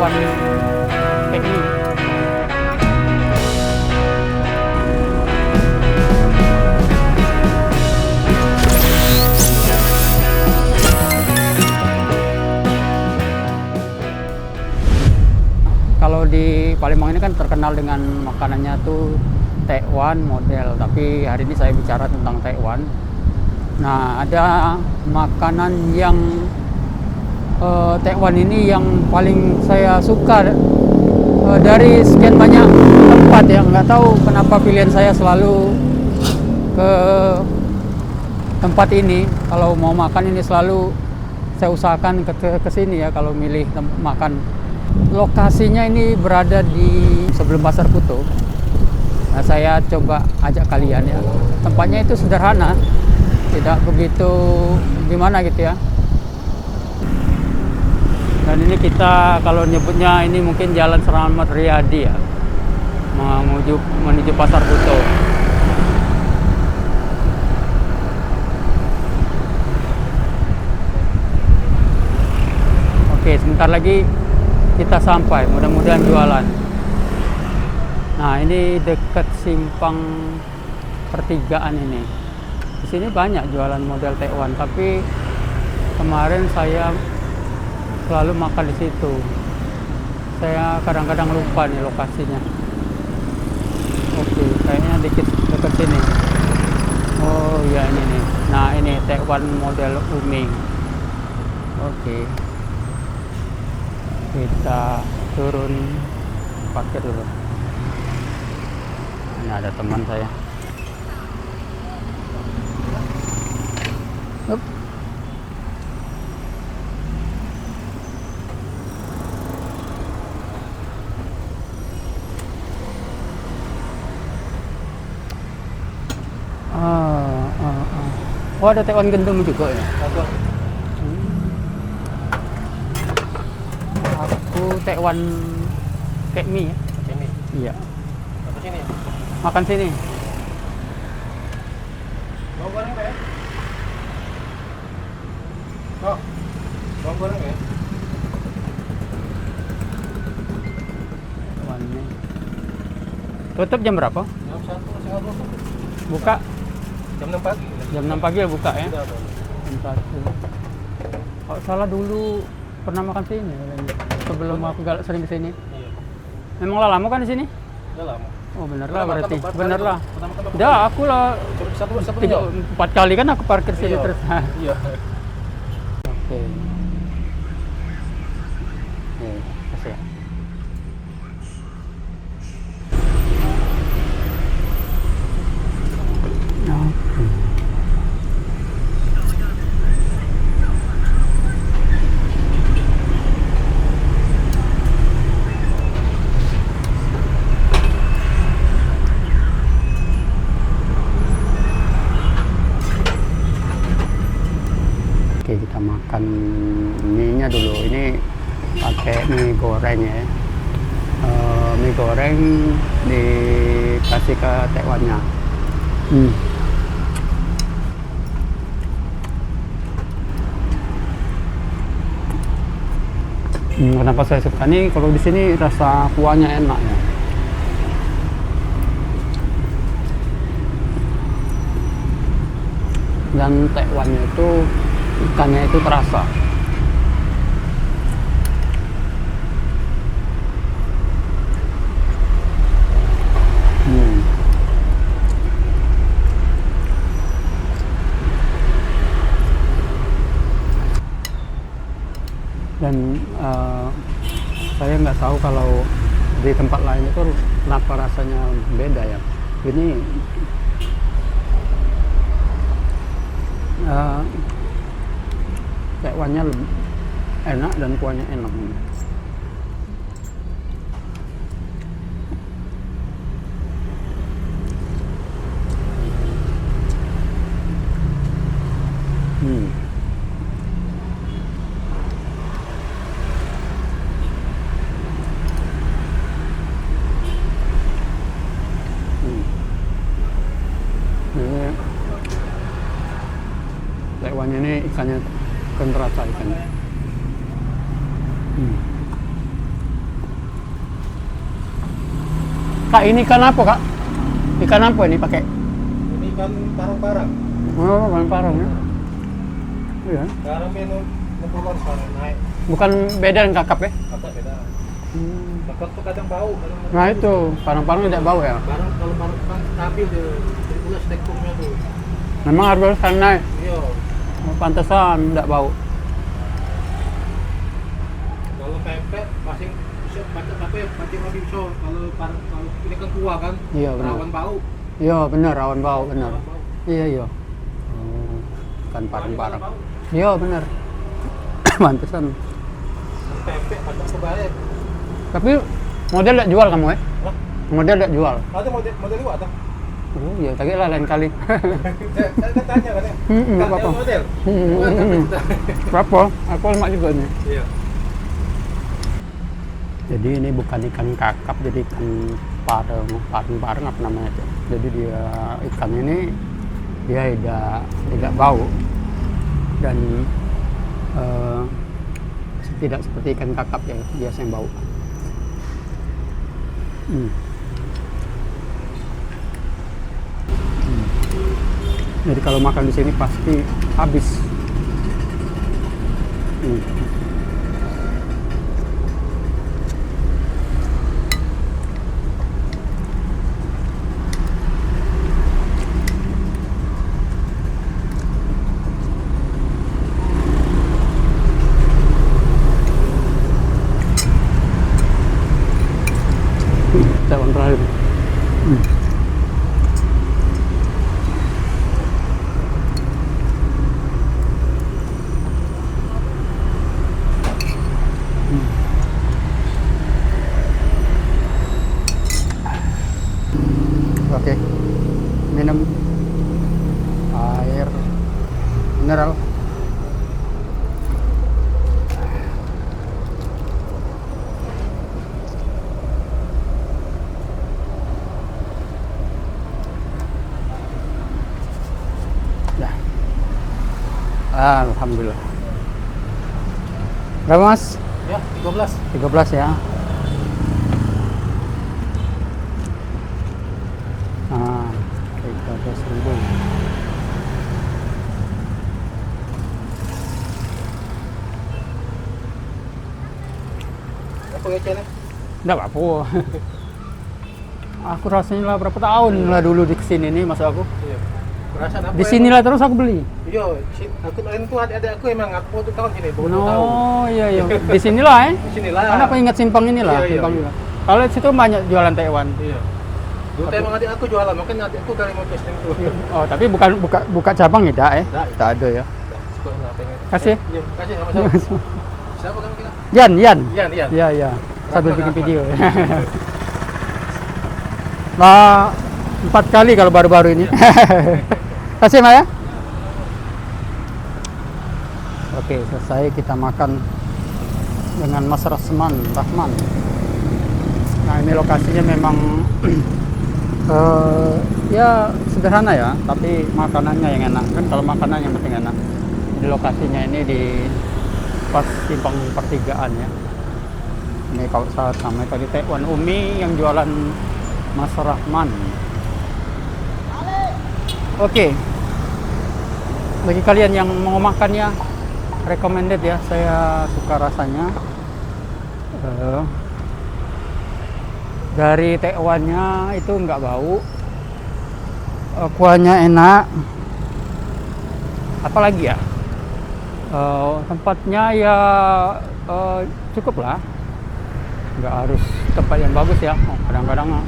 Taiwan kayak ini. Kalau di Palembang ini kan terkenal dengan makanannya tuh Taiwan model, tapi hari ini saya bicara tentang Taiwan. Nah, ada makanan yang Taiwan ini yang paling saya suka dari sekian banyak tempat ya. Nggak tahu kenapa pilihan saya selalu ke tempat ini. Kalau mau makan ini selalu saya usahakan ke sini ya kalau milih makan. Lokasinya ini berada di sebelum Pasar Kuto. Nah, saya coba ajak kalian ya. Tempatnya itu sederhana, tidak begitu gimana gitu ya. Dan ini kita kalau nyebutnya ini mungkin Jalan Selamat Riyadi ya, menuju Pasar Kuto. Oke, sebentar lagi kita sampai, mudah-mudahan jualan. Nah, ini dekat simpang pertigaan ini. Di sini banyak jualan model Taiwan, tapi kemarin saya selalu makan di situ. Saya kadang-kadang lupa nih lokasinya. Oke, kayaknya dekat sini. Oh ya, ini nih. Nah, ini Taiwan model Uming. Oke. Kita turun parkir dulu. Ini ada teman saya. Up. Oh, ada Taiwan gendum juga ya? Aku Taiwan kayak mie ya? Kayak mie? Iya. Atau sini? Makan sini. Bawang goreng Pak ya? Oh, bawang goreng ya? Taiwan mie. Tutup jam berapa? Jam 1, setengah 2. Buka Jam 6 pagi. jam 6 pagi ya buka ya? Sudah, Bang. Jam 1. Kalau salah dulu pernah makan sini sebelum aku sering ke sini. Iya. Memang lah lama kan di sini? Udah lama. Oh bener lah Pertama berarti. kali, Bener lah. pertama kali. Udah aku lah Satu 4 kali kan aku parkir sini Iya. terus. Iya. Oke. Nih, kasih ya. Oke. Oke, kita makan mie-nya dulu. Ini pakai mie goreng ya. Mie goreng dikasih ke Taiwannya. Kenapa saya suka nih? Kalau di sini rasa kuahnya enak ya. Dan Taiwannya itu ikannya itu terasa. Dan saya nggak tahu kalau di tempat lain itu kenapa rasanya beda ya. Ini Taiwannya enak dan kuahnya enak. Ini Taiwannya ini ikannya kan terasa ikannya. Kak, ini ikan apa, Kak? Ikan apa ini pakai? Ini kan parang-parang. Oh, parang ya. Iya. Sekarang minum keluar sekarang naik. Bukan beda dengan kakap ya? Kakak beda. Hmm. Kakak tuh kadang bau. Kadang Nah itu, parang-parang tidak bau ya? Barang kalau barang kan stabil dia. Jadi pula stekumnya tuh. Memang harus kan naik. Iya. Pantesan tidak bau. Kalau pempek masih bisa baca tapi masih lebih bisa kalau ini kan tua kan. Iya, benar. Rawan bau. Iya benar, rawan bau benar. Rawan bau. Iya iya. Oh, ikan parang-parang. Iya benar. Pantesan. Pempek macam kebalik. Tapi model tidak jual kamu ya? Hah? Model tidak jual. Ada model lu ada? Oh iya, tadi lah lain kali. Saya tanya kan ya. Nggak apa-apa. Model. Berapa? Aku lemak juga nih. Iya. Jadi ini bukan ikan kakap, jadi ikan parang apa namanya itu. Jadi dia ikan ini dia tidak bau dan tidak seperti ikan kakap yang biasanya bau. Jadi kalau makan di sini pasti habis. Cawan terakhir. Oke, minum air mineral. Ya. Alhamdulillah. Berapa Mas? Ya, 13. 13 ya. Ah, 13.000. Apa kecilnya? Enggak apa-apa. Aku rasanya lah berapa tahun lah dulu di kesini nih mas aku. Iya. Perasaan apa? Di sinilah terus aku beli. Iya, aku lain tuh adik aku emang aku tuh tahun sini, baru tahu. Oh iya iya. Di sinilah ya. Di sinilah. Karena aku ingat simpang inilah, Iya, iya, simpang iya. ini. Kalau di situ banyak jualan Taiwan. Iya. Dulu emang adik aku jualan, mungkin adik aku dari motor itu. Oh, tapi bukan buka cabang ya, Dak, Nggak. Tak ada ya. Suka nggak pengen. Kasih. Iya, kasih sama-sama. Siapa kamu kita? Yan. Ian. Iya, iya. Sambil bikin Rahman. video. Nah, 4 kali kalau baru-baru ini. Kasih, Maya. Oke, selesai kita makan dengan Mas Rahman. Nah, ini lokasinya memang ya sederhana ya, tapi makanannya yang enak. Kan kalau makanan yang penting enak. Di lokasinya ini di pas simpang pertigaan ya. Ini kalau saat sama tadi Taiwan Umi yang jualan Mas Rahman. Oke. Bagi kalian yang mau makannya, recommended ya, saya suka rasanya. Dari Taiwannya itu nggak bau, kuahnya enak. Apalagi ya, tempatnya ya cukup lah, nggak harus tempat yang bagus ya. Kadang-kadang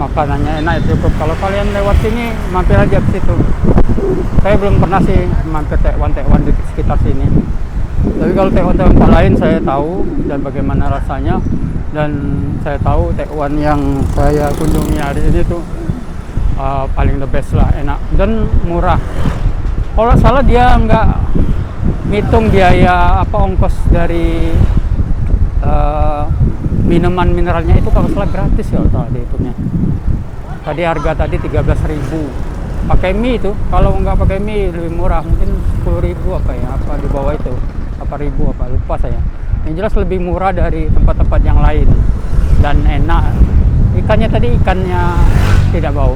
makanannya enak itu cukup. Kalau kalian lewat sini mampir aja ke situ. Saya belum pernah sih mampir Taiwan di sekitar sini. Tapi kalau Taiwan tempat lain saya tahu dan bagaimana rasanya, dan saya tahu Taiwan yang saya kunjungi hari ini tuh paling the best lah, enak dan murah. Kalau salah dia nggak ngitung biaya ongkos dari minuman mineralnya itu, kalau salah gratis ya tadi hitungnya. Tadi harga tadi 13.000. Pakai mie itu, kalau nggak pakai mie lebih murah, mungkin 10.000 apa ya, apa di bawah itu, apa ribu apa lupa saya. Yang jelas lebih murah dari tempat-tempat yang lain dan enak. Ikannya tadi ikannya tidak bau.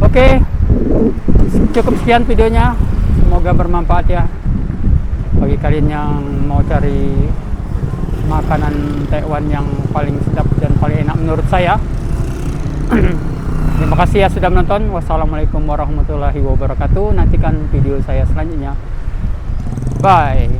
Oke, cukup sekian videonya. Semoga bermanfaat ya bagi kalian yang mau cari makanan Taiwan yang paling sedap dan paling enak menurut saya. Terima kasih ya sudah menonton. Wassalamualaikum warahmatullahi wabarakatuh. Nantikan video saya selanjutnya. Bye.